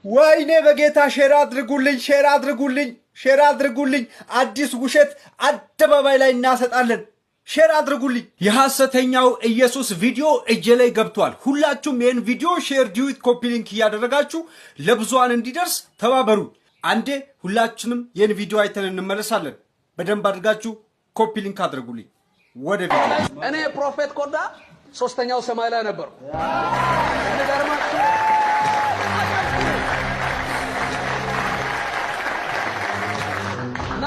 ወይኔ በጌታ ሼር አድርጉልኝ። አዲስ ውሸት አደባባይ ላይ እናሰጣለን። ሼር አድርጉልኝ። የሐሰተኛው ኢየሱስ ቪዲዮ እጄ ላይ ገብቷል። ሁላችሁም ይህን ቪዲዮ ሼር ዲዩት ኮፒ ሊንክ እያደረጋችሁ ለብዙሃን እንዲደርስ ተባበሩ። አንዴ ሁላችንም ይህን ቪዲዮ አይተን እንመለሳለን። በደንብ አድርጋችሁ ኮፒ ሊንክ አድርጉልኝ። ወደ ቪዲዮ እኔ ፕሮፌት ኮዳ ሶስተኛው ሰማይ ላይ ነበር። እና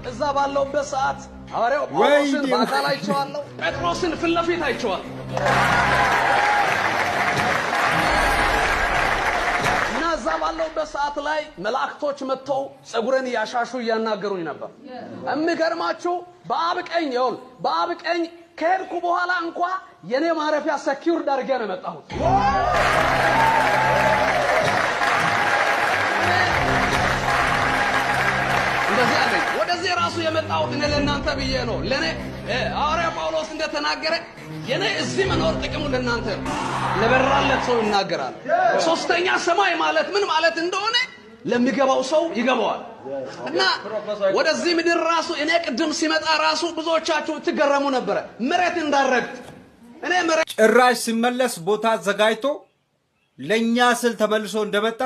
እዛ ባለውበት ሰዓት ሐዋርያው ጳውሎስን በአካል አይቼዋለሁ፣ ጴጥሮስን ፊት ለፊት አይቼዋለሁ። እና እዛ ባለውበት ሰዓት ላይ መላእክቶች መጥተው ጸጉሬን እያሻሹ እያናገሩኝ ነበር። የሚገርማችሁ በአብ ቀኝ ከሄድኩ በኋላ እንኳ የኔ ማረፊያ ሰኪውር ዳርጌ ነው የመጣሁት። እንደዚህ አለኝ። ወደዚህ ራሱ የመጣሁት እኔ ለእናንተ ብዬ ነው። ለኔ ሐዋርያው ጳውሎስ እንደተናገረ የኔ እዚህ መኖር ጥቅሙ ለእናንተ ነው። ለበራለት ሰው ይናገራል። ሶስተኛ ሰማይ ማለት ምን ማለት እንደሆነ ለሚገባው ሰው ይገባዋል። እና ወደዚህ ምድር ራሱ እኔ ቅድም ሲመጣ ራሱ ብዙዎቻችሁ ትገረሙ ነበር። መሬት እንዳረግጥ እኔ መሬት ጭራሽ ሲመለስ ቦታ አዘጋጅቶ ለኛ ስል ተመልሶ እንደመጣ